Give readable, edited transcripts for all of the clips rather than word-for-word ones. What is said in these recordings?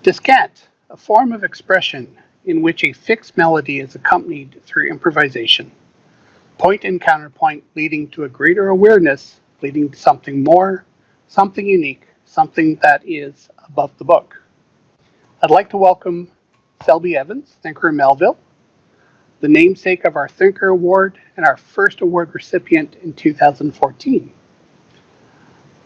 Descant, a form of expression in which a fixed melody is accompanied through improvisation. Point and counterpoint leading to a greater awareness, leading to something more, something unique, something that is above the book. I'd like to welcome Selby Evans, Thinkerer Melville, the namesake of our Thinkerer Award and our first award recipient in 2014.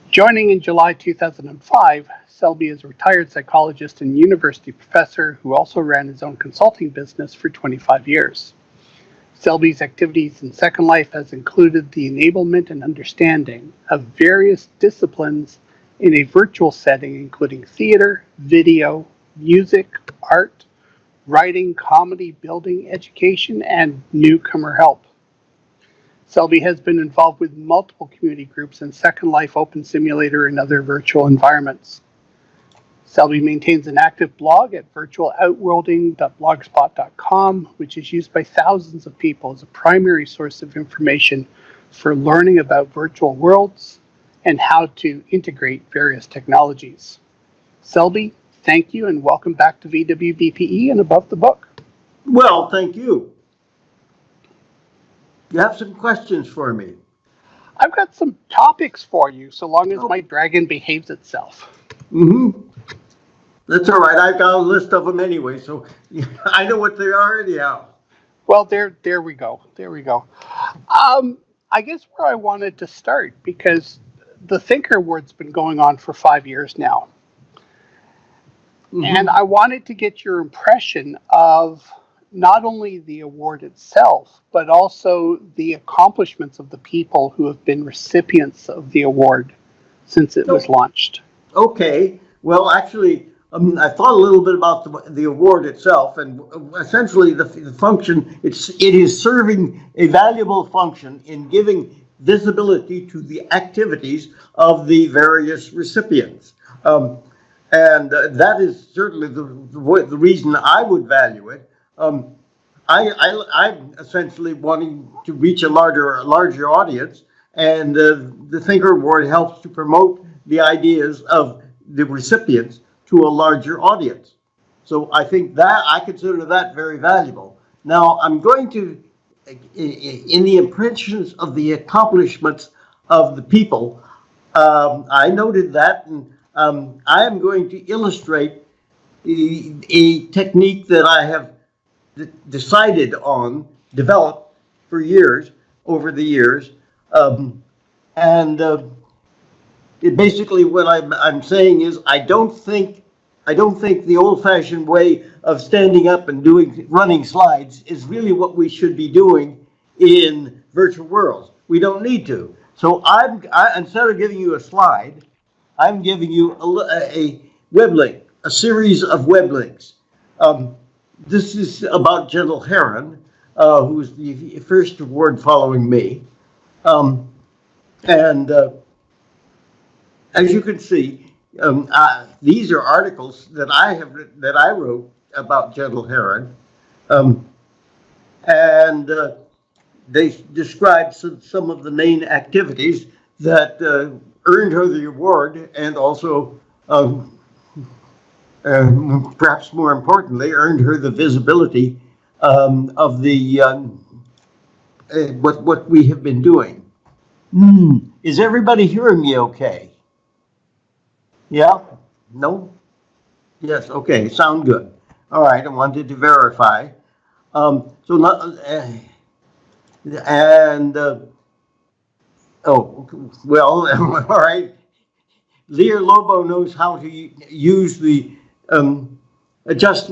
Joining in July 2005, Selby is a retired psychologist and university professor who also ran his own consulting business for 25 years. Selby's activities in Second Life has included the enablement and understanding of various disciplines in a virtual setting, including theater, video, music, art, writing, comedy, building, education, and newcomer help. Selby has been involved with multiple community groups in Second Life, Open Simulator, and other virtual environments. Selby maintains an active blog at virtualoutworlding.blogspot.com, which is used by thousands of people as a primary source of information for learning about virtual worlds and how to integrate various technologies. Selby, thank you and welcome back to VWBPE and Above the Book. Well, thank you. You have some questions for me? I've got some topics for you, so long as my dragon behaves itself. That's all right. I've got a list of them anyway, so I know what they are anyhow. Well, there we go. There we go. I guess where I wanted to start, because the Thinkerer Award's been going on for 5 years now. And I wanted to get your impression of not only the award itself, but also the accomplishments of the people who have been recipients of the award since it was launched. Okay. Well, actually, I thought a little bit about the award itself, and essentially the function, it is serving a valuable function in giving visibility to the activities of the various recipients. And that is certainly the reason I would value it. I'm essentially wanting to reach a larger audience, and the Thinkerer Award helps to promote the ideas of the recipients to a larger audience. So I think that I consider that very valuable. Now I'm going to, in the impressions of the accomplishments of the people, I noted that, and I am going to illustrate a technique that I have decided on, developed for years, over the years, basically what I'm saying is I don't think the old-fashioned way of standing up and running slides is really what we should be doing in virtual worlds. We don't need to. So instead of giving you a slide, I'm giving you a web link, a series of web links. This is about Gentle Heron, who was the first award following me. As you can see, these are articles that I wrote about Gentle Heron, and they describe some of the main activities that earned her the award, and also, perhaps more importantly, earned her the visibility of the what we have been doing. Is everybody hearing me okay? Yeah? No? Yes, okay, sound good. All right, I wanted to verify. Oh, well, all right. Lear Lobo knows how to use the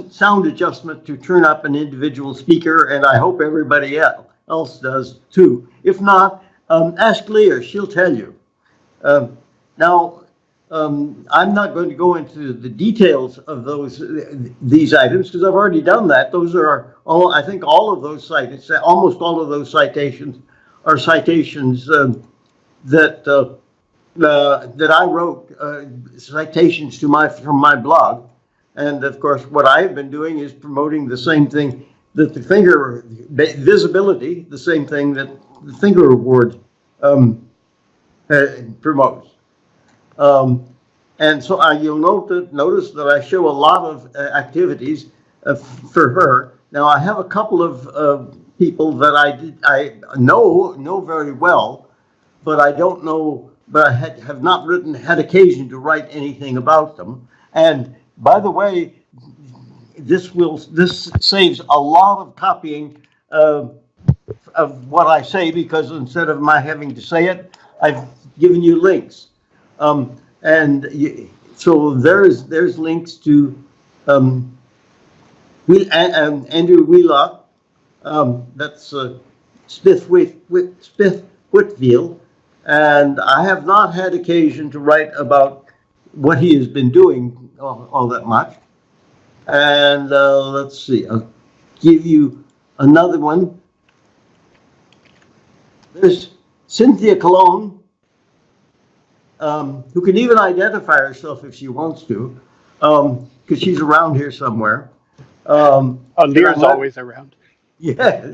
sound adjustment to turn up an individual speaker, and I hope everybody else does too. If not, ask Lear, she'll tell you. Now, I'm not going to go into the details of these items because I've already done that. Those are all, I think all of those citations, almost all of those citations are citations that I wrote, citations from my blog. And of course, what I have been doing is promoting the same thing that the Thinkerer visibility, the same thing that the Thinkerer Award promotes. And so you'll notice that I show a lot of activities for her. Now I have a couple of people that I know very well, but I don't know, but I have not had occasion to write anything about them. And by the way, this saves a lot of copying of what I say, because instead of my having to say it, I've given you links. So there's links to Andrew Wheelock, that's Smith Whitfield, and I have not had occasion to write about what he has been doing all that much. And let's see, I'll give you another one. There's Cynthia Cologne, who can even identify herself if she wants to, because she's around here somewhere. Lear's always around. Yeah,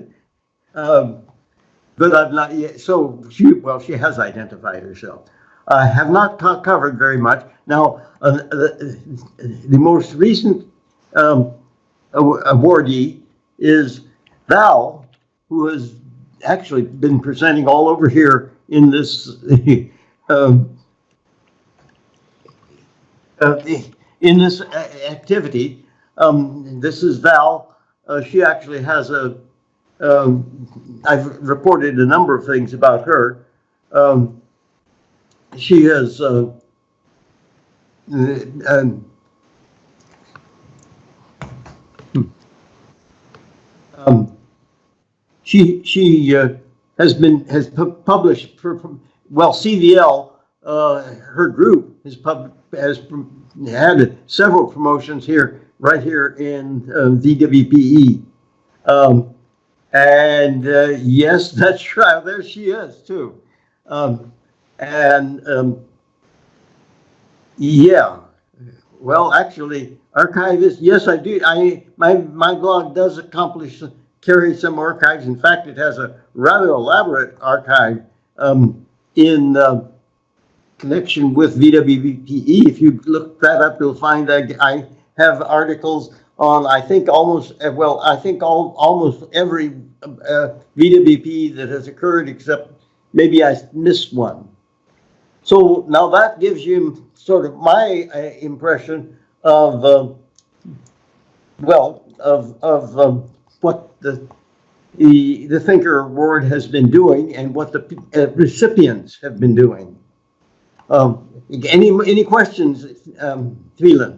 but I've not yet. So she has identified herself. I have not covered very much. Now, the most recent awardee is Val, who has actually been presenting all over here in this activity. This is Val. She actually has I've reported a number of things about her. She has she has published well, CVL, her group has had several promotions right here in VWBPE. Yes, that's right. There she is too. Yeah. Well, actually, archivist. Yes, I do. My blog does carry some archives. In fact, it has a rather elaborate archive in connection with VWBPE. If you look that up, you'll find that I have articles on, I think almost every VWBPE that has occurred, except maybe I missed one. So now that gives you sort of my impression of what the Thinker Award has been doing and what the recipients have been doing. Any questions, Thielen?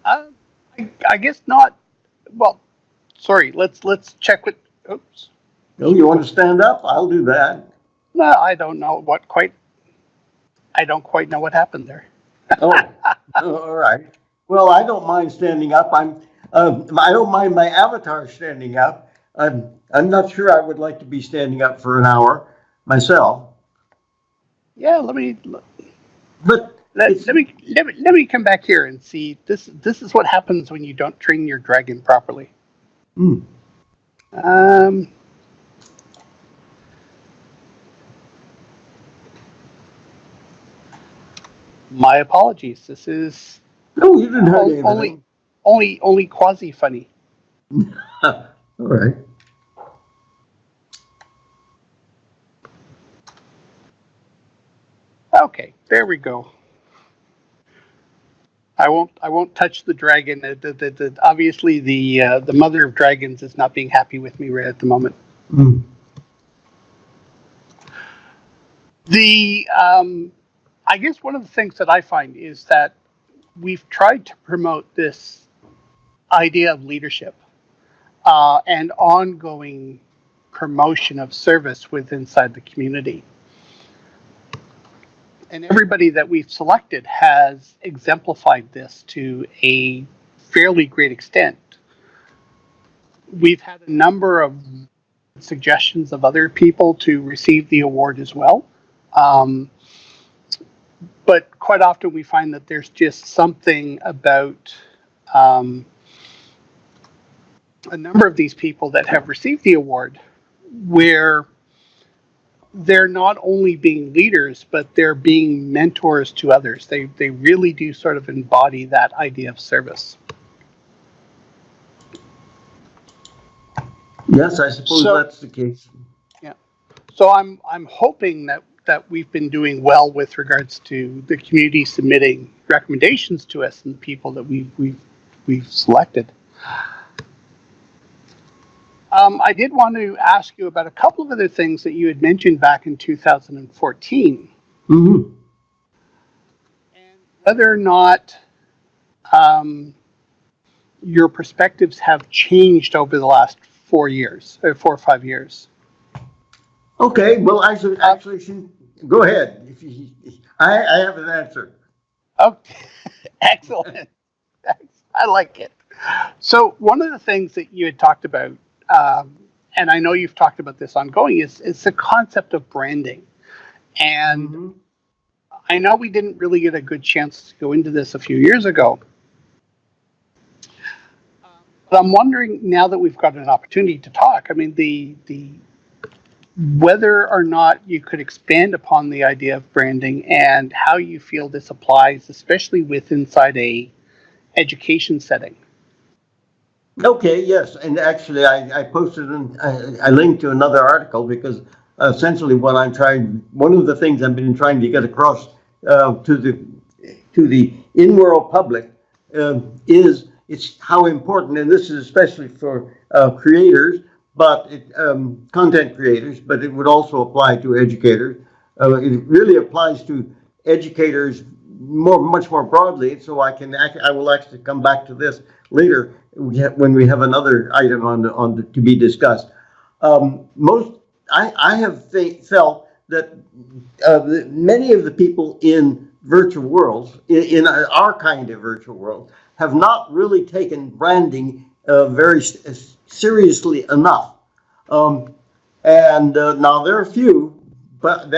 I guess not. Well, sorry. Let's check with. Oops. No, you want to stand up? I'll do that. No, I don't know what quite. I don't quite know what happened there. Oh, all right. Well, I don't mind standing up. I don't mind my avatar standing up. I'm not sure I would like to be standing up for an hour myself. Yeah, let me come back here and see. This is what happens when you don't train your dragon properly. My apologies. This is no, you didn't have anything. Only quasi funny. All right. Okay, there we go. I won't touch the dragon. Obviously, the mother of dragons is not being happy with me right at the moment. I guess one of the things that I find is that we've tried to promote this idea of leadership and ongoing promotion of service inside the community. And everybody that we've selected has exemplified this to a fairly great extent. We've had a number of suggestions of other people to receive the award as well. But quite often we find that there's just something about a number of these people that have received the award where they're not only being leaders, but they're being mentors to others. They really do sort of embody that idea of service. Yes, I suppose that's the case. Yeah. So I'm hoping that we've been doing well with regards to the community submitting recommendations to us and the people that we've selected. I did want to ask you about a couple of other things that you had mentioned back in 2014. Mm-hmm. And whether or not your perspectives have changed over the last 4 years, or 4 or 5 years. Okay, well, actually, go ahead. I have an answer. Okay, excellent. I like it. So one of the things that you had talked about, and I know you've talked about this ongoing, is the concept of branding. And Mm-hmm. I know we didn't really get a good chance to go into this a few years ago. But I'm wondering, now that we've got an opportunity to talk, I mean, the whether or not you could expand upon the idea of branding and how you feel this applies, especially with inside a education setting. Okay, yes, and actually, I posted I linked to another article because essentially one of the things I've been trying to get across to the in-world public is it's how important, and this is especially for creators, but content creators, but it would also apply to educators. It really applies to educators much more broadly. So I will actually come back to this later when we have another item on to be discussed. I have felt that many of the people in virtual worlds, in our kind of virtual world, have not really taken branding very seriously enough. And now there are a few, but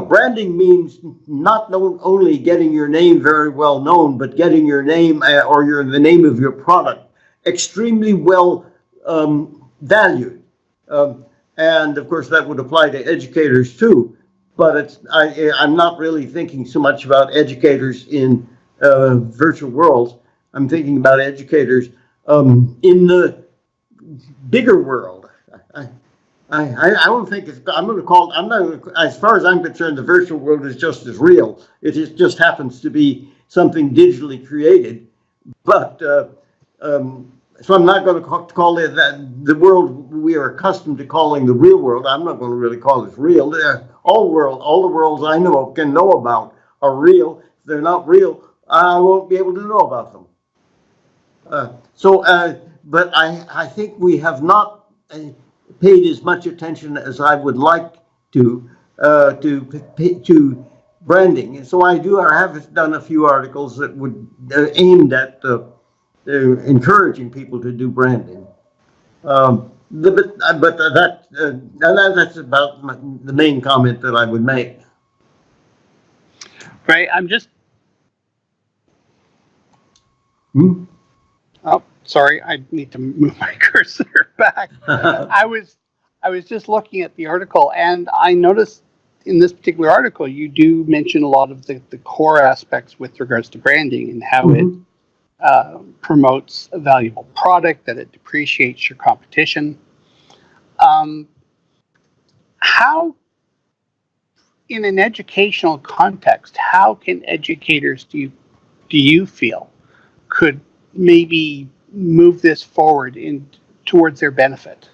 branding means not only getting your name very well known, but getting your name or the name of your product extremely well valued. And of course, that would apply to educators too. But I'm not really thinking so much about educators in virtual worlds. I'm thinking about educators in the bigger world. I don't think I'm going to call. I'm not. As far as I'm concerned, the virtual world is just as real. It just happens to be something digitally created. But so I'm not going to call it that the world we are accustomed to calling the real world. I'm not going to really call it real. All the worlds I can know about are real. If they're not real, I won't be able to know about them. But I think we have not paid as much attention as I would like to branding. And so I have done a few articles that would aimed at encouraging people to do branding. That's about the main comment that I would make. Right. I'm just. Oh, sorry. I need to move my cursor back. I was just looking at the article, and I noticed in this particular article you do mention a lot of the core aspects with regards to branding and how it promotes a valuable product, that it depreciates your competition. How, in an educational context, how can educators do you feel could maybe move this forward towards their benefit?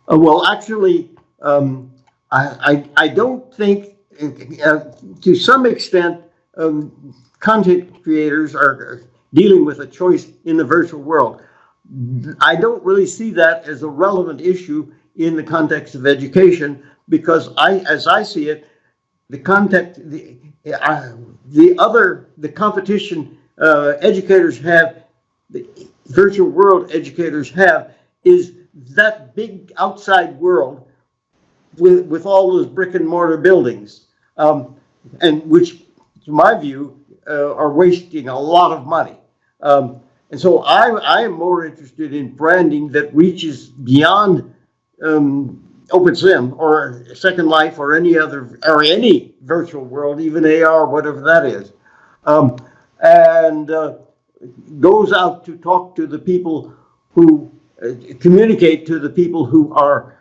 Well, actually, I don't think, to some extent, content creators are dealing with a choice in the virtual world. I don't really see that as a relevant issue in the context of education, because as I see it, the competition educators have, the virtual world educators have, is that big outside world with all those brick and mortar buildings, and which, to my view, are wasting a lot of money. And so I am more interested in branding that reaches beyond OpenSim or Second Life or any virtual world, even AR, whatever that is, and goes out to talk to the people who communicate to the people who are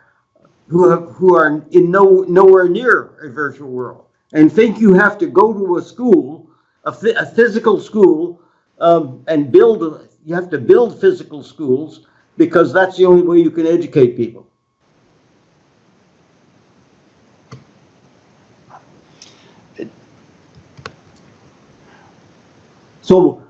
in nowhere near a virtual world, and think you have to go to a school, a physical school, and build. You have to build physical schools because that's the only way you can educate people. So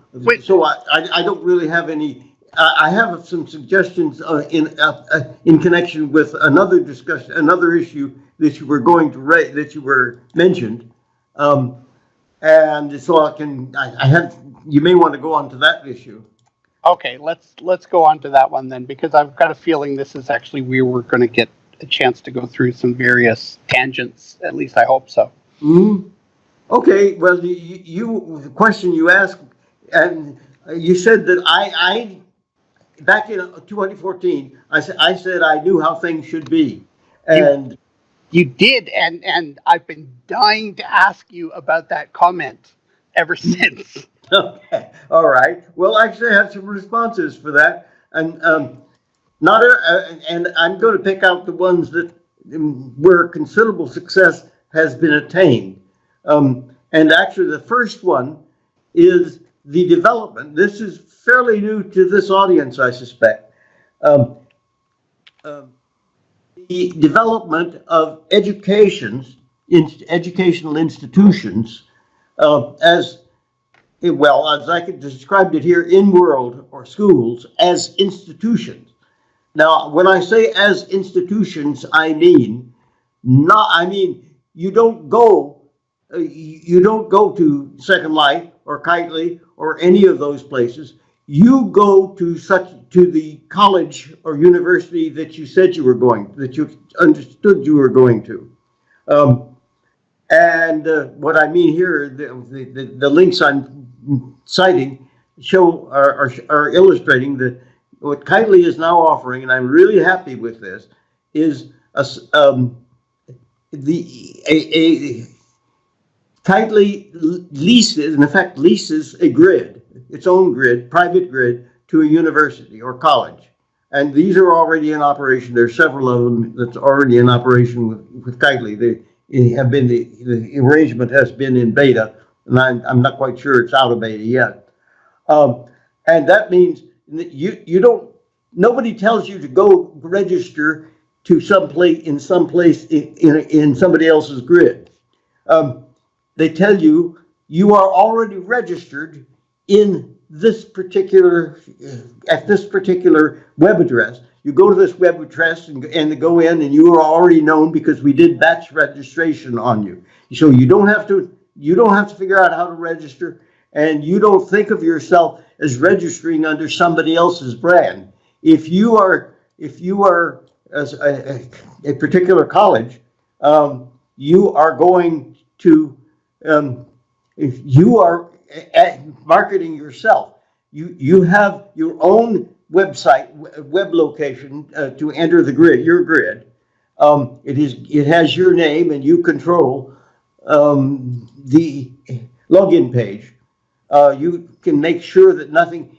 I don't really have any. I have some suggestions in connection with another discussion, another issue that you were going to raise, that you were mentioned, and so I have. You may want to go on to that issue. Okay, let's go on to that one then, because I've got a feeling this is actually where we're going to get a chance to go through some various tangents. At least I hope so. Mm-hmm. Okay, well, the question you asked, and you said that I back in 2014, I said I knew how things should be, and you did, and I've been dying to ask you about that comment ever since. Okay, all right. Well, actually, I have some responses for that, and and I'm going to pick out the ones that where considerable success has been attained. And actually, the first one is the development. This is fairly new to this audience, I suspect. The development of educational institutions as I could describe it here in world or schools as institutions. Now, when I say as institutions, I mean you don't go to Second Life or Kitely or any of those places. You go to the college or university that you said you were going, that you understood you were going to. What I mean here, the links I'm citing are illustrating that what Kitely is now offering, and I'm really happy with this, is Kitely leases a grid, its own grid, private grid, to a university or college. And these are already in operation. There are several of them that's already in operation with Kitely. The arrangement has been in beta, and I'm not quite sure it's out of beta yet. And that means that nobody tells you to go register to someplace in somebody else's grid. They tell you are already registered in this particular at this particular web address. You go to this web address and go in, and you are already known because we did batch registration on you. So you don't have to figure out how to register, and you don't think of yourself as registering under somebody else's brand. If you are as a particular college, you are going to if you are marketing yourself, you have your own website, web location to enter the grid, your grid. It has your name, and you control the login page. You can make sure that nothing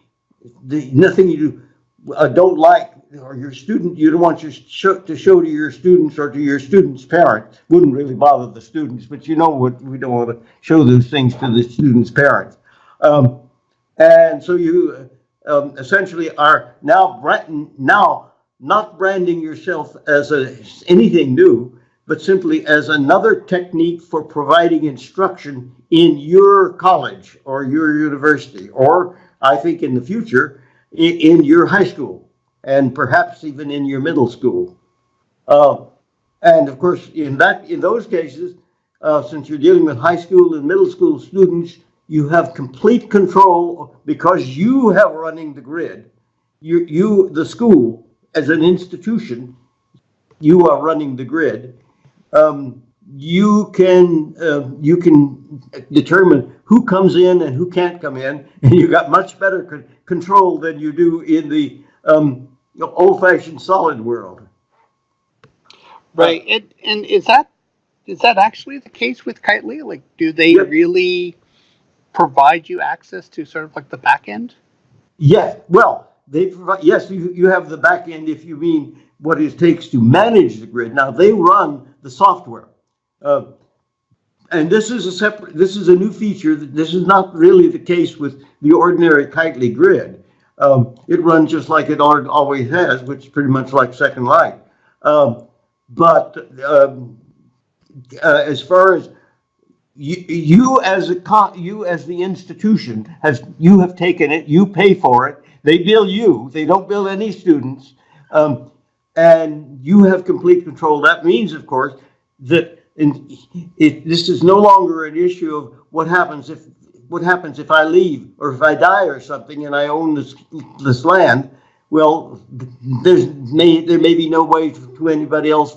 you don't like, or you don't want to show to your students or to your students' parents. Wouldn't really bother the students, but we don't want to show those things to the students' parents. And so you essentially are now not branding yourself as anything new, but simply as another technique for providing instruction in your college or your university, or I think in the future in your high school, and perhaps even in your middle school. And of course, in those cases, since you're dealing with high school and middle school students, you have complete control because you have running the grid. The school as an institution, you are running the grid. You can determine who comes in and who can't come in, and you've got much better control than you do in the old-fashioned solid world. Right. And is that actually the case with Kitely? Like, do they Yep. really provide you access to sort of like the back end? Yes, well, they provide, yes, you have the back end if you mean what it takes to manage the grid. Now, they run the software. Uh, and this is this is a new feature. This is not really the case with the ordinary Kitely grid. It runs just like it always has, which is pretty much like Second Life. Um, but as far as you as the institution you have taken it, you pay for it, they bill you, they don't bill any students, and you have complete control. That means, of course, that this is no longer an issue of what happens if I leave or if I die or something and I own this land. Well, there may be no way for anybody else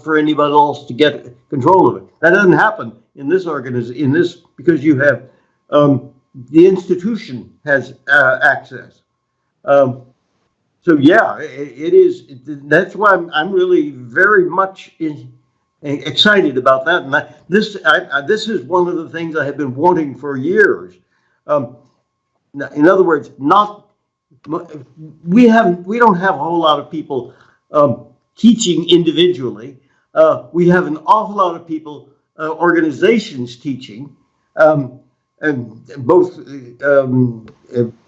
to get control of it. That doesn't happen in this organization, because you have the institution has access. So yeah, it is. That's why I'm really very much excited about that. And this is one of the things I have been wanting for years. In other words, we don't have a whole lot of people teaching individually. We have an awful lot of people, organizations teaching, and both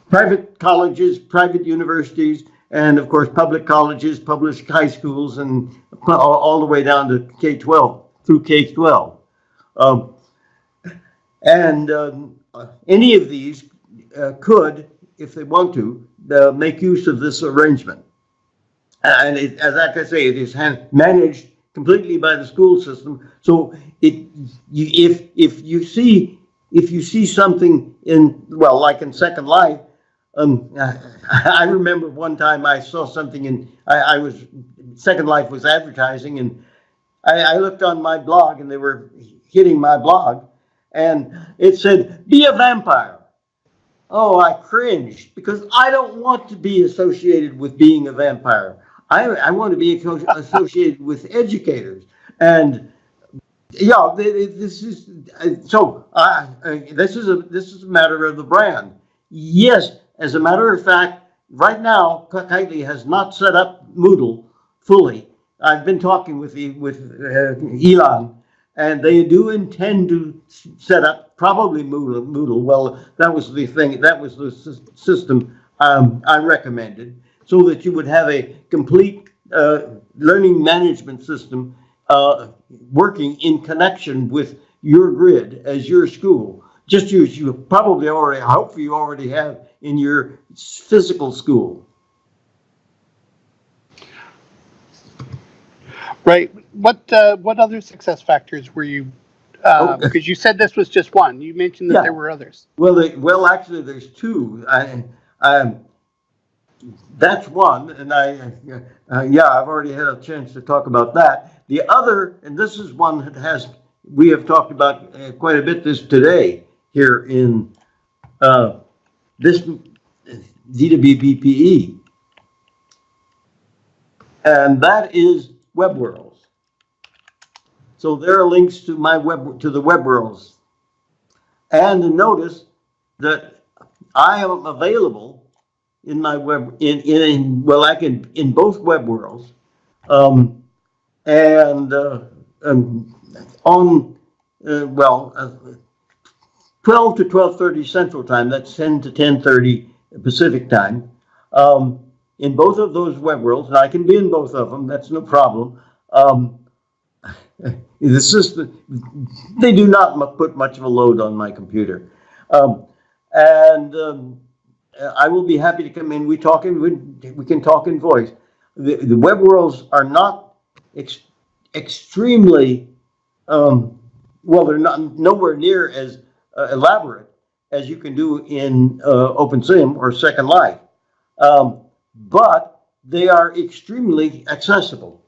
private colleges, private universities, and of course public colleges, public high schools, and all the way down to K-12 through K-12. Any of these could, if they want to, make use of this arrangement. And as I say, it is managed completely by the school system. So if you see something like in Second Life, I remember one time I saw something Second Life was advertising, and I looked on my blog, and they were hitting my blog, and it said, "Be a vampire." Oh, I cringed, because I don't want to be associated with being a vampire. I want to be associated with educators. And yeah, this is so. This is a matter of the brand. Yes, as a matter of fact, right now, Kitely has not set up Moodle fully. I've been talking with Elon, and they do intend to set up probably Moodle. Well, that was the thing. That was the system I recommended, so that you would have a complete learning management system working in connection with your grid as your school, just as you probably already, hopefully you already have in your physical school. Right. What other success factors were you? Because you said this was just one. You mentioned that there were others. Well, actually, there's two. That's one, and I've already had a chance to talk about that. The other, and this is one that we have talked about quite a bit today here in this VWBPE, and that is Web Worlds. So there are links to the Web Worlds, and notice that I am available in my web in both Web Worlds, and on 12 to 12:30 Central Time. That's 10 to 10:30 Pacific Time. In both of those Web Worlds, and I can be in both of them. That's no problem. The system, they do not put much of a load on my computer, I will be happy to come in. We can talk in voice. The Web Worlds are not extremely they're not nowhere near as elaborate as you can do in OpenSim or Second Life, but they are extremely accessible.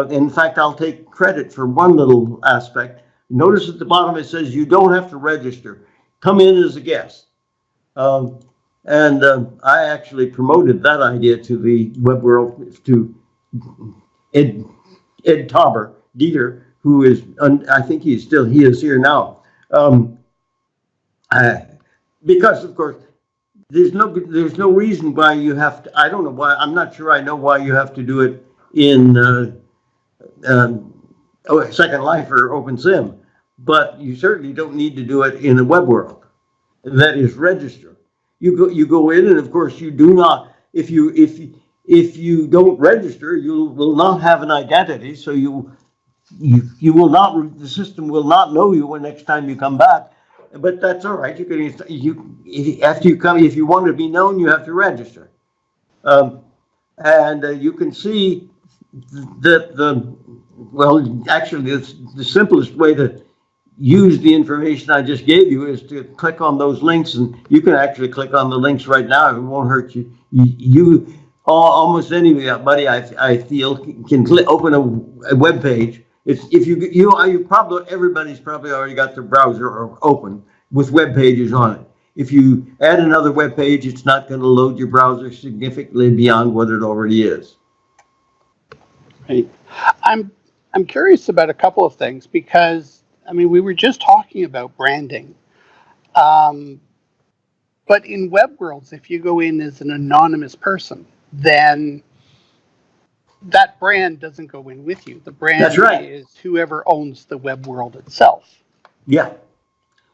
In fact, I'll take credit for one little aspect. Notice at the bottom it says you don't have to register. Come in as a guest. I actually promoted that idea to the Web World, to Ed Tauber Dieter, who is, I think he is here now. Because of course, there's no reason why you have to, I don't know why, I'm not sure I know why you have to do it in Second Life or OpenSim, but you certainly don't need to do it in the web world. That is register. You go in, and of course you do not, if you don't register, you will not have an identity, so you will not, the system will not know you when next time you come back. But that's all right. After you come, if you want to be known, you have to register. And you can see that actually the simplest way to use the information I just gave you is to click on those links, and you can actually click on the links right now. It won't hurt you. Almost anybody I feel can open a web page. Everybody's probably already got their browser open with web pages on it. If you add another web page, it's not going to load your browser significantly beyond what it already is. Right. I'm curious about a couple of things, because I mean, we were just talking about branding, but in web worlds, if you go in as an anonymous person, then that brand doesn't go in with you. The brand That's right. is whoever owns the web world itself. Yeah.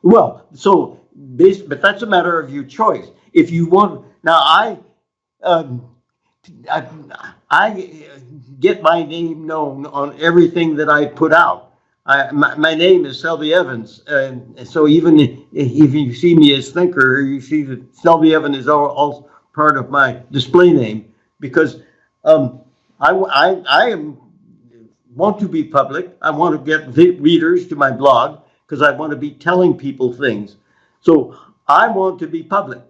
Well, but that's a matter of your choice. If you want, now I get my name known on everything that I put out. My name is Selby Evans, and so even if you see me as Thinker, you see that Selby Evans is all part of my display name, because I want to be public. I want to get readers to my blog because I want to be telling people things. So I want to be public.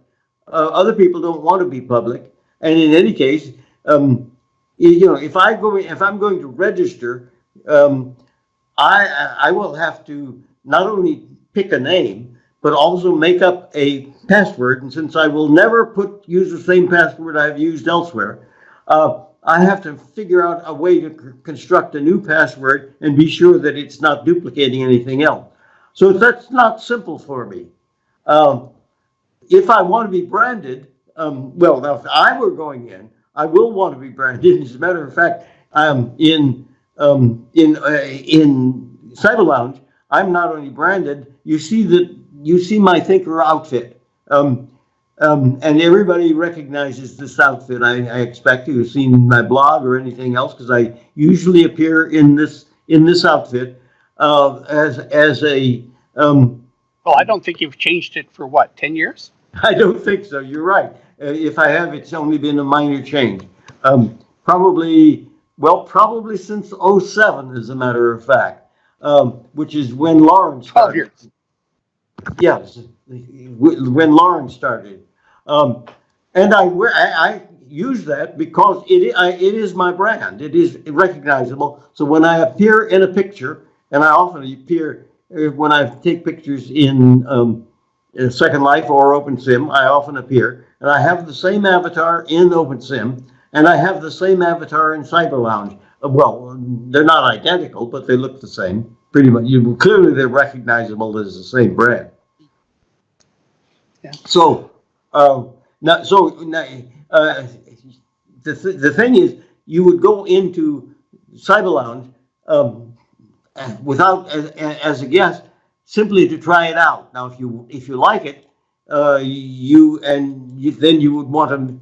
Other people don't want to be public, and in any case, if I'm going to register, I will have to not only pick a name, but also make up a password. And since I will never use the same password I've used elsewhere, I have to figure out a way to construct a new password and be sure that it's not duplicating anything else. So that's not simple for me. If I want to be branded, now if I were going in, I will want to be branded. As a matter of fact, in Cyber Lounge, I'm not only branded. You see my Thinker outfit, and everybody recognizes this outfit. I expect you've seen my blog or anything else, because I usually appear in this outfit as a. Well, I don't think you've changed it for 10 years? I don't think so. You're right. If I have, it's only been a minor change. Probably since 2007, as a matter of fact, which is when Lauren started. 12 years. Yes, when Lauren started. And I use that because it is my brand. It is recognizable. So when I appear in a picture, and I often appear when I take pictures in Second Life or OpenSim, I often appear, and I have the same avatar in OpenSim, and I have the same avatar in Cyber Lounge. Well, they're not identical, but they look the same, pretty much. Clearly, they're recognizable as the same brand. Yeah. So, the thing is, you would go into Cyber Lounge without as a guest, simply to try it out. Now, if you like it, then you would want to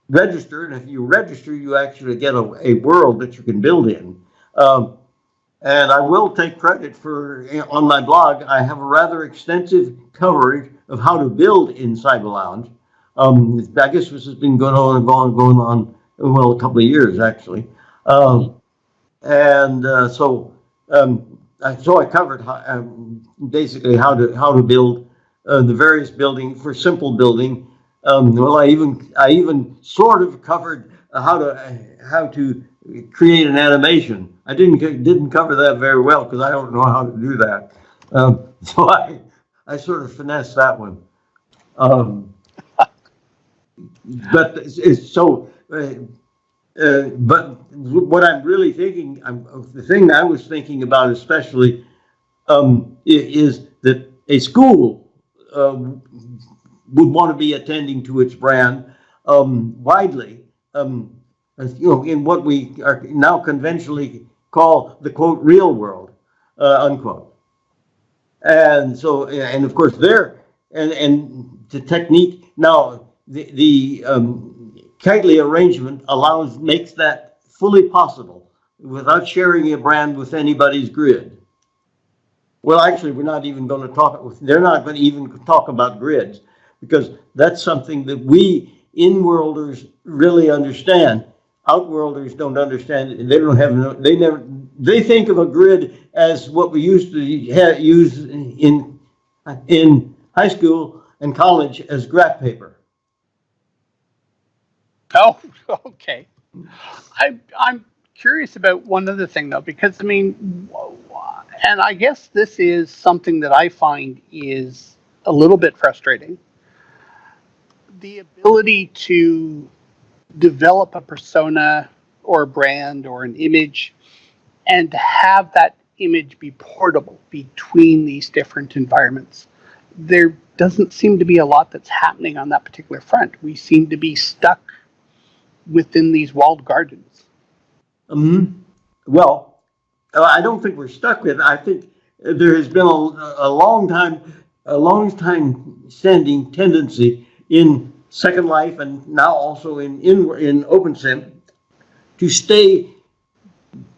register, and if you register, you actually get a world that you can build in. And I will take credit for, on my blog, I have a rather extensive coverage of how to build in Cyber Lounge. I guess this has been going on, well, a couple of years, actually. So I covered basically how to build the various buildings for simple building. I even sort of covered how to create an animation. I didn't cover that very well because I don't know how to do that. So I sort of finessed that one. but what I'm really thinking, the thing I was thinking about especially is that a school would want to be attending to its brand widely, in what we are now conventionally call the quote real world, unquote. And so, and of course, and the technique now, the Kiteley arrangement makes that fully possible without sharing a brand with anybody's grid. Well, actually, we're not even going to they're not going to even talk about grids, because that's something that we in-worlders really understand. Outworlders don't understand it, and they think of a grid as what we used to use in high school and college as graph paper. Oh, okay. I'm curious about one other thing though, because I mean, and I guess this is something that I find is a little bit frustrating. The ability to develop a persona or a brand or an image and to have that image be portable between these different environments. There doesn't seem to be a lot that's happening on that particular front. We seem to be stuck within these walled gardens. Well, I don't think we're stuck with it. I think there has been a long time standing tendency in Second Life and now also in OpenSim to stay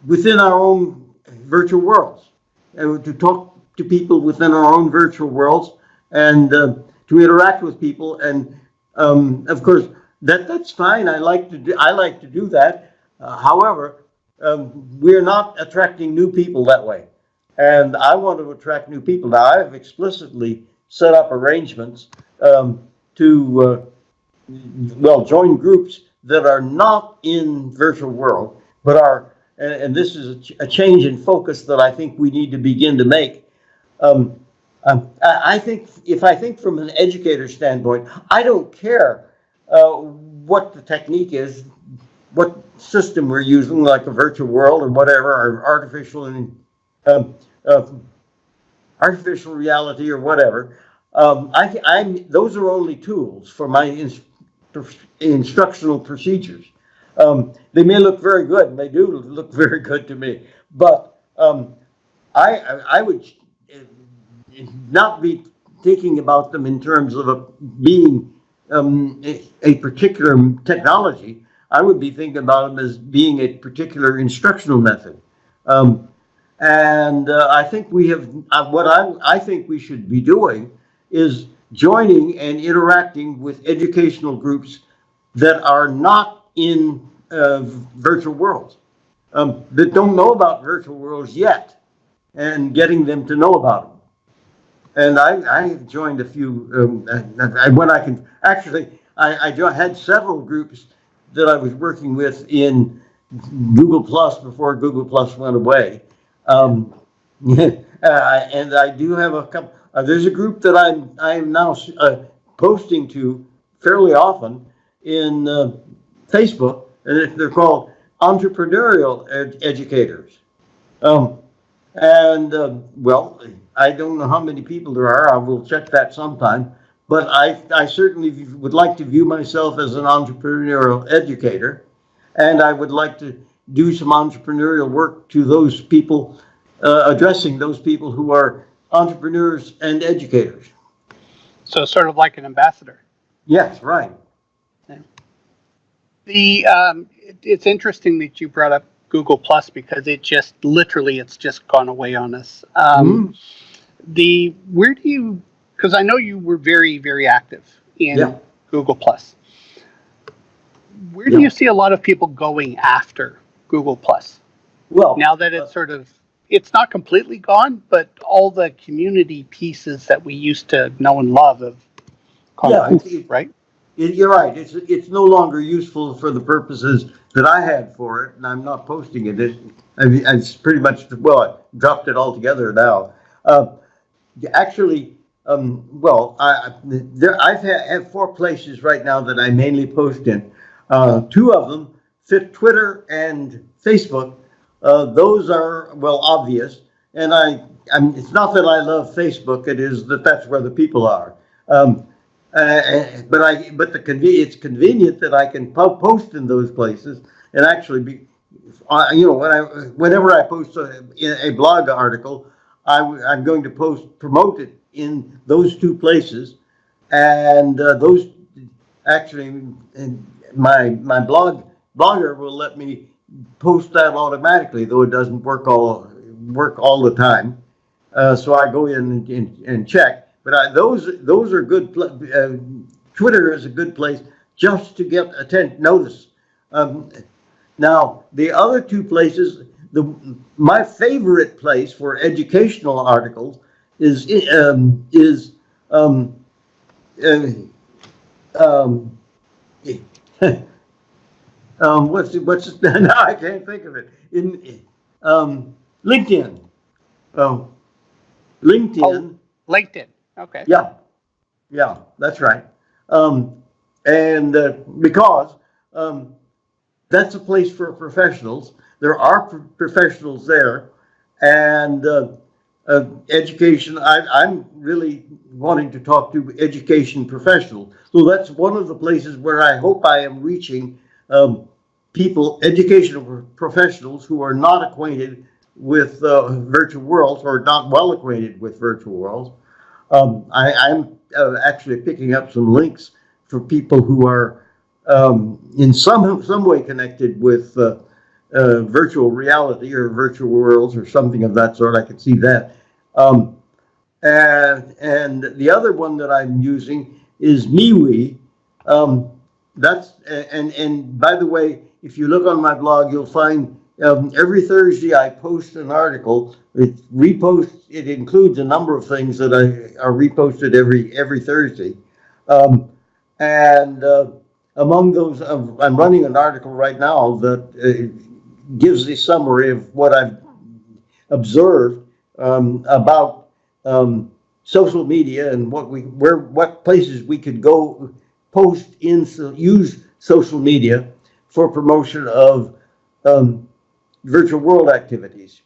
within our own virtual worlds and to talk to people within our own virtual worlds and to interact with people. And of course, that's fine. I like to do that. However, we're not attracting new people that way. And I want to attract new people. Now, I've explicitly set up arrangements to join groups that are not in virtual world, but are, and this is a change in focus that I think we need to begin to make. I think from an educator standpoint, I don't care what the technique is, what system we're using, like a virtual world or whatever, or artificial reality or whatever. Those are only tools for my instructional procedures. They may look very good, and they do look very good to me, but I would not be thinking about them in terms of being a particular technology. I would be thinking about them as being a particular instructional method. And I think we have, what I think we should be doing is joining and interacting with educational groups that are not in virtual worlds, that don't know about virtual worlds yet, and getting them to know about them. And I joined a few, when I can, actually, I had several groups that I was working with in Google Plus before Google Plus went away. And I do have a couple, there's a group that I am now posting to fairly often in Facebook, and they're called Entrepreneurial Educators. Well, I don't know how many people there are. I will check that sometime. But I certainly would like to view myself as an entrepreneurial educator, and I would like to do some entrepreneurial work to those people, addressing those people who are entrepreneurs and educators. So sort of like an ambassador. Yes, right. It's interesting that you brought up Google Plus, because it's just gone away on us. Where do you, because I know you were very, very active in Google Plus. Where do you see a lot of people going after Google Plus? Well, now that it's it's not completely gone, but all the community pieces that we used to know and love have gone, right? You're right. It's no longer useful for the purposes that I had for it, and I'm not posting it. It's pretty much, I dropped it altogether now. Actually, I have 4 places right now that I mainly post in. 2 of them Twitter and Facebook, those are, well, obvious. And it's not that I love Facebook, it is that that's where the people are. It's convenient that I can post in those places and actually be, whenever I post a blog article, I'm going to promote it in those two places, and those actually, my blogger will let me post that automatically, though it doesn't work all the time. So I go in and check. But those are good. Twitter is a good place just to get notice. Now the other two places, my favorite place for educational articles is what's now I can't think of it. In LinkedIn. LinkedIn. Oh, LinkedIn. Okay. Yeah, that's right. Because that's a place for professionals. There are professionals there, and education. I'm really wanting to talk to education professionals. So that's one of the places where I hope I am reaching people, educational professionals who are not acquainted with virtual worlds or not well acquainted with virtual worlds. I'm actually picking up some links for people who are in some way connected with virtual reality or virtual worlds or something of that sort. I can see that. And the other one that I'm using is MeWe. And by the way, if you look on my blog, you'll find every Thursday I post an article. It includes a number of things that are reposted every Thursday. Among those, I'm running an article right now that gives a summary of what I've observed about social media and what places we could go use social media for promotion of virtual world activities.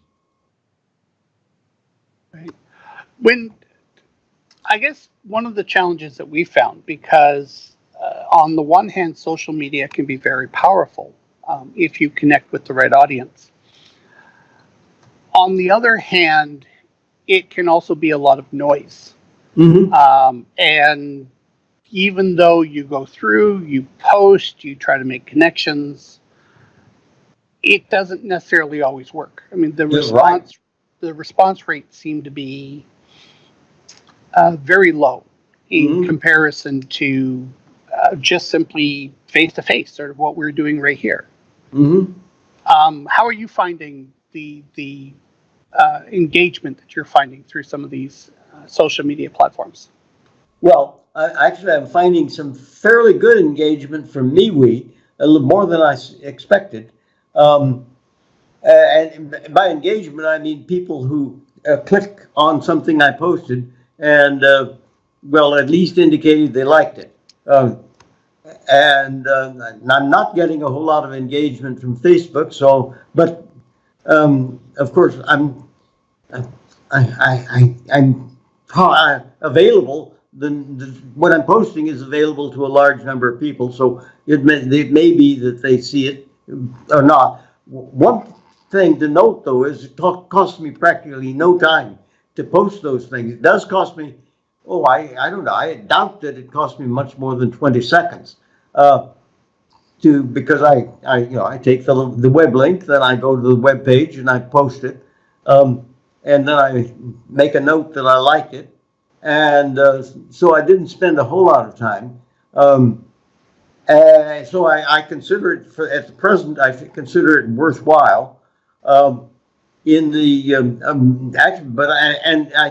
Right. I guess one of the challenges that we found, because on the one hand, social media can be very powerful if you connect with the right audience. On the other hand, it can also be a lot of noise. Mm-hmm. And even though you go through, you post, you try to make connections, it doesn't necessarily always work. I mean, the response rates seem to be very low in mm-hmm. comparison to just simply face-to-face, sort of what we're doing right here. Mm-hmm. How are you finding the engagement that you're finding through some of these social media platforms? Well, actually, I'm finding some fairly good engagement from MeWe, a little more than I expected. And by engagement, I mean people who click on something I posted and, at least indicated they liked it. And I'm not getting a whole lot of engagement from Facebook. But of course, I'm available. What I'm posting is available to a large number of people, so it may be that they see it or not. One thing to note, though, is it costs me practically no time to post those things. It does cost me, I don't know, I doubt that it cost me much more than 20 seconds because I take the web link, then I go to the web page and I post it, and then I make a note that I like it. And so I didn't spend a whole lot of time. And so I consider it, at the present, I consider it worthwhile. I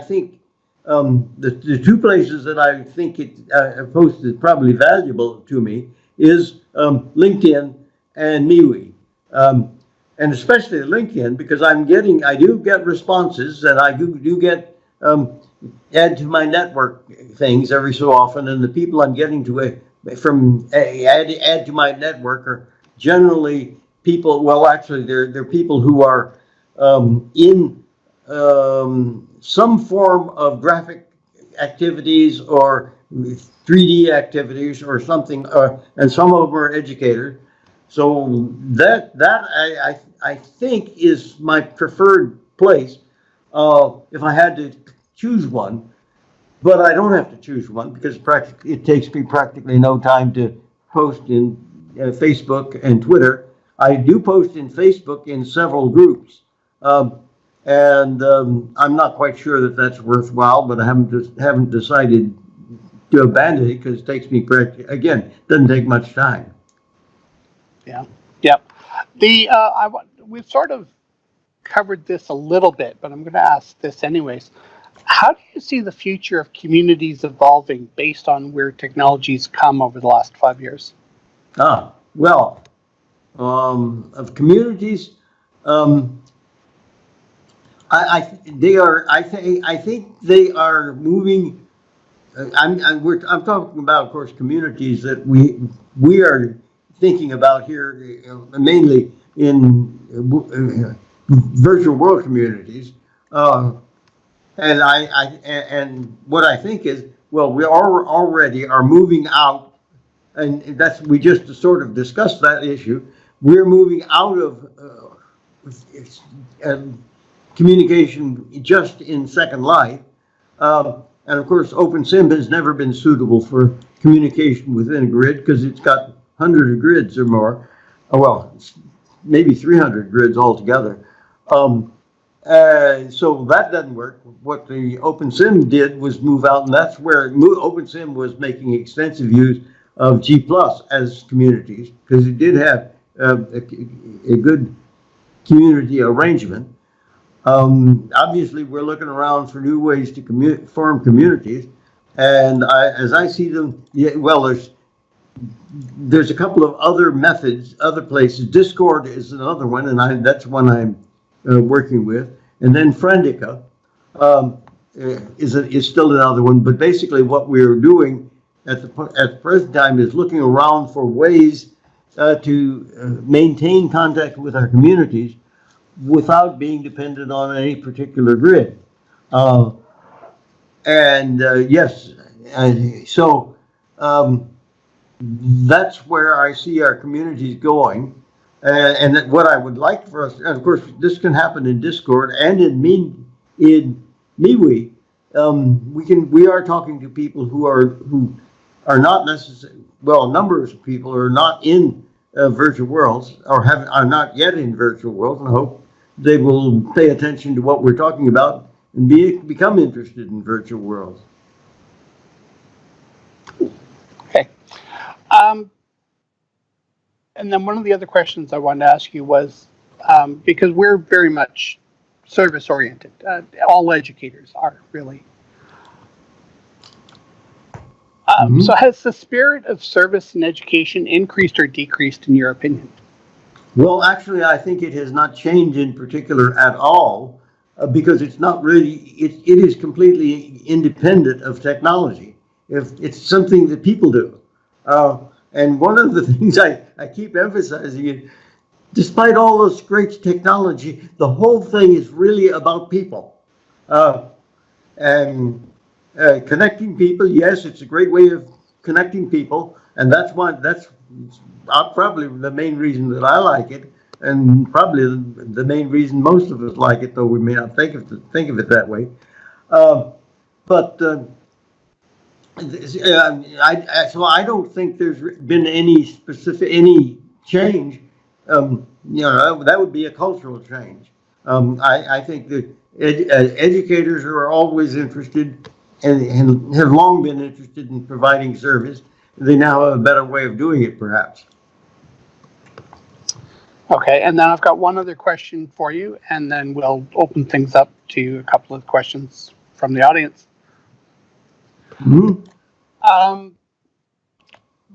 think the two places that I think it posted probably valuable to me is LinkedIn and MeWe. And especially LinkedIn, because I do get responses, and I do get add to my network things every so often, and the people I'm getting to add to my network generally people, well, actually, they're people who are in some form of graphic activities or 3D activities or something, and some of them are educators. So that I think is my preferred place if I had to choose one. But I don't have to choose one because it takes me practically no time to post in Facebook and Twitter. I do post in Facebook in several groups, and I'm not quite sure that that's worthwhile. But I haven't decided to abandon it because it takes me again, doesn't take much time. Yeah. Yep. We've sort of covered this a little bit, but I'm going to ask this anyways. How do you see the future of communities evolving based on where technology's come over the last 5 years? Well, of communities, I think they are moving. I'm talking about, of course, communities that we are thinking about here, mainly in virtual world communities. And what I think is, well, we already are moving out, and we just sort of discussed that issue. We're moving out of communication just in Second Life, and of course, OpenSim has never been suitable for communication within a grid because it's got hundreds of grids or more. Well, maybe 300 grids altogether. So that doesn't work. What the OpenSim did was move out, and that's where OpenSim was making extensive use of G+ as communities, because it did have a good community arrangement. Obviously, we're looking around for new ways to form communities, and as I see them, well, there's a couple of other methods, other places. Discord is another one, and that's one I'm working with. And then Friendica is still another one. But basically what we're doing at the present time is looking around for ways to maintain contact with our communities without being dependent on any particular grid. Yes, so that's where I see our communities going. And what I would like for us, and of course, this can happen in Discord and in MeWe. We are talking to people who are not necessarily, well, numbers of people are not in virtual worlds or are not yet in virtual worlds, and I hope they will pay attention to what we're talking about and become interested in virtual worlds. Okay. And then one of the other questions I wanted to ask you was, because we're very much service oriented, all educators are really. So has the spirit of service in education increased or decreased in your opinion? Well, actually, I think it has not changed in particular at all, because it's not really, it is completely independent of technology. If it's something that people do. And one of the things I keep emphasizing is, despite all this great technology, the whole thing is really about people. And connecting people, yes, it's a great way of connecting people, and that's probably the main reason that I like it, and probably the main reason most of us like it, though we may not think of it that way. So I don't think there's been any change. That would be a cultural change. I think that educators are always interested and have long been interested in providing service. They now have a better way of doing it, perhaps. Okay, and then I've got one other question for you, and then we'll open things up to a couple of questions from the audience.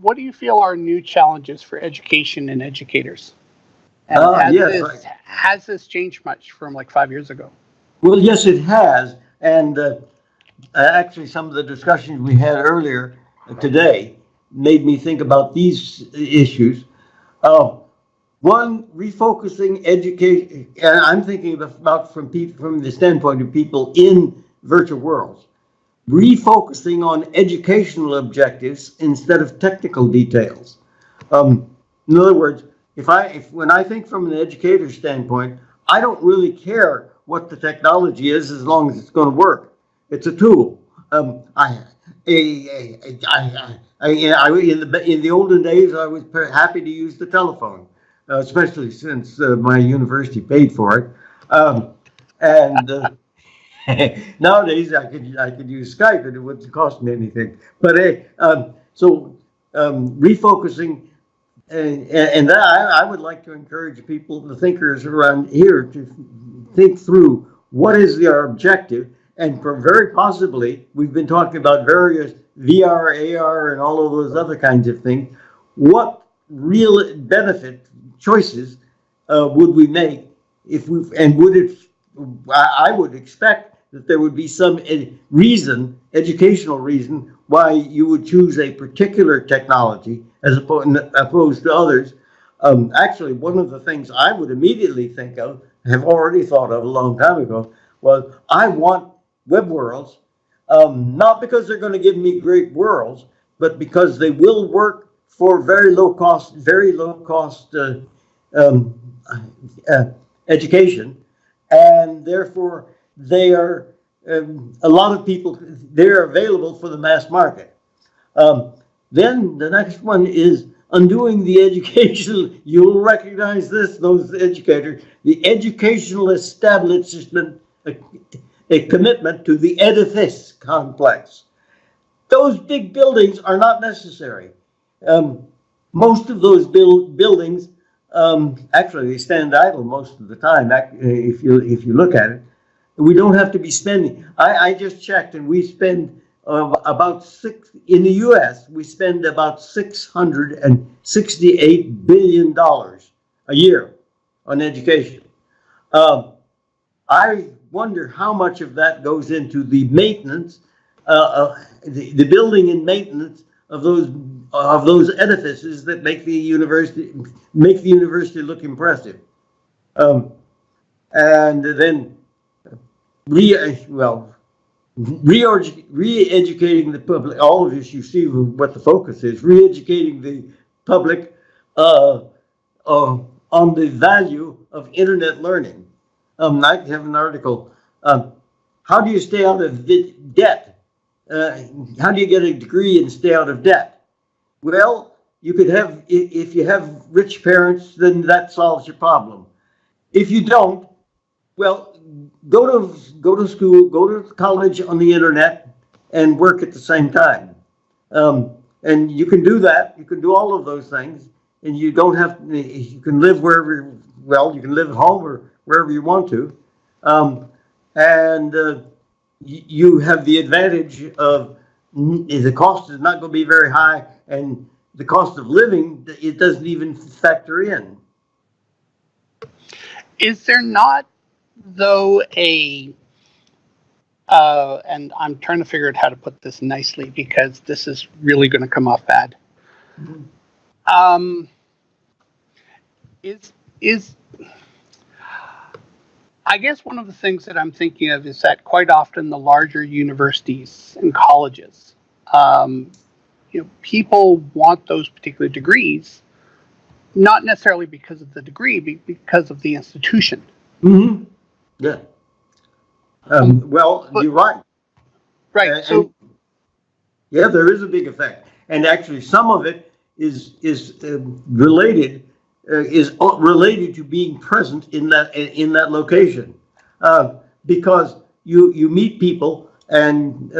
What do you feel are new challenges for education and educators? And has this changed much from like 5 years ago? Well, yes, it has. And actually, some of the discussions we had earlier today made me think about these issues. One, refocusing education, and I'm thinking about from the standpoint of people in virtual worlds, refocusing on educational objectives instead of technical details. In other words, when I think from an educator standpoint, I don't really care what the technology is as long as it's going to work. It's a tool. In the olden days, I was happy to use the telephone, especially since my university paid for it. Nowadays, I could use Skype and it wouldn't cost me anything. But refocusing, and that I would like to encourage people, the thinkers around here, to think through what is their objective, and very possibly, we've been talking about various VR, AR, and all of those other kinds of things. What real benefit choices would we make if we, and would it, I would expect that there would be some educational reason why you would choose a particular technology as opposed to others. Actually, one of the things I would immediately think of, have already thought of a long time ago, was I want web worlds, not because they're going to give me great worlds, but because they will work for very low cost education, and therefore they are a lot of people, they're available for the mass market. Then the next one is undoing the educational, you'll recognize this, those educators, the educational establishment, a commitment to the edifice complex. Those big buildings are not necessary. Most of those buildings, actually they stand idle most of the time, if you look at it. We don't have to be spending. I just checked, and we spend in the U.S. we spend about $668 billion a year on education. I wonder how much of that goes into the maintenance, the building and maintenance of those edifices that make the university look impressive, and then re-educating the public. All of this, you see what the focus is: re-educating the public on the value of internet learning. I have an article. How do you stay out of debt? How do you get a degree and stay out of debt? Well, you could have, if you have rich parents, then that solves your problem. If you don't, well, go to school, go to college on the internet, and work at the same time. And you can do that. You can do all of those things, and you don't have. You can live wherever. Well, you can live at home or wherever you want to, and you have the advantage of the cost is not going to be very high, and the cost of living, it doesn't even factor in. Is there not, though, and I'm trying to figure out how to put this nicely because this is really going to come off bad. Mm-hmm. I guess one of the things that I'm thinking of is that quite often the larger universities and colleges, people want those particular degrees, not necessarily because of the degree, but because of the institution. Mm-hmm. Yeah. Well, you're right. Right. Yeah, there is a big effect, and actually, some of it is related to being present in that location, because you meet people, and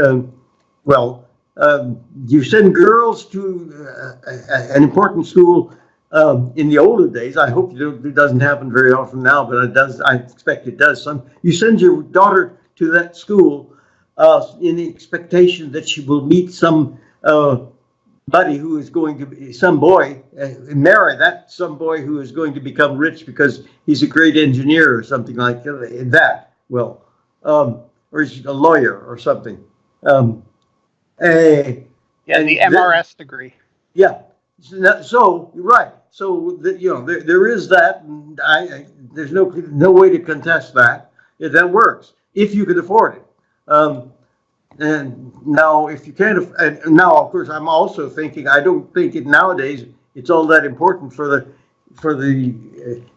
you send girls to an important school. In the older days, I hope it doesn't happen very often now, but it does. I expect it does. You send your daughter to that school in the expectation that she will meet some buddy who is going to be some boy, marry some boy who is going to become rich because he's a great engineer or something like that. Well, or he's a lawyer or something. The MRS degree. Yeah. So you're right. so there is that, and there's no way to contest that. That works if you could afford it. And now, if you can't, and now of course I'm also thinking I don't think nowadays it's all that important for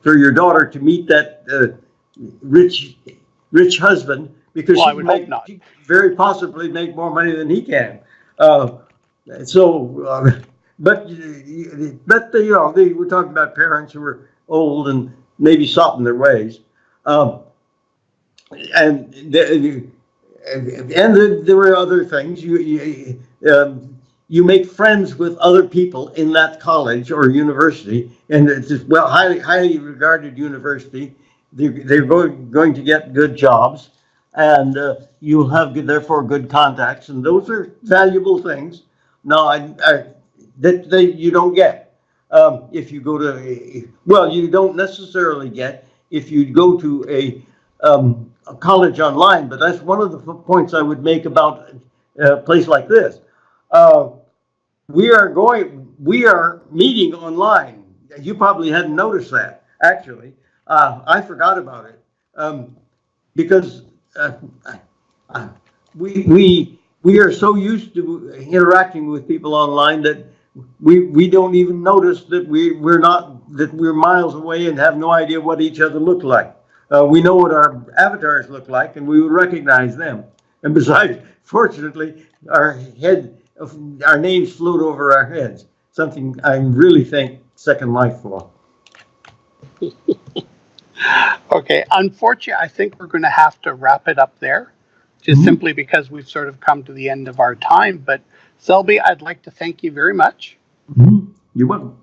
your daughter to meet that rich husband, because Well, I would hope not. she very possibly make more money than he can. But we're talking about parents who are old and maybe sot in their ways, and there were other things. You make friends with other people in that college or university, and it's just, well, highly regarded university. They're going to get good jobs, and you'll have therefore good contacts, and those are valuable things. Now, that you don't get if you go to you don't necessarily get if you go to a college online. But that's one of the points I would make about a place like this. We are meeting online. You probably hadn't noticed that. Actually, I forgot about it because we are so used to interacting with people online that we don't even notice that we're miles away and have no idea what each other look like. We know what our avatars look like, and we would recognize them. And besides, fortunately, our names float over our heads. Something I really thank Second Life for. Okay, unfortunately, I think we're going to have to wrap it up there, just simply because we've sort of come to the end of our time. But Selby, I'd like to thank you very much. You're welcome.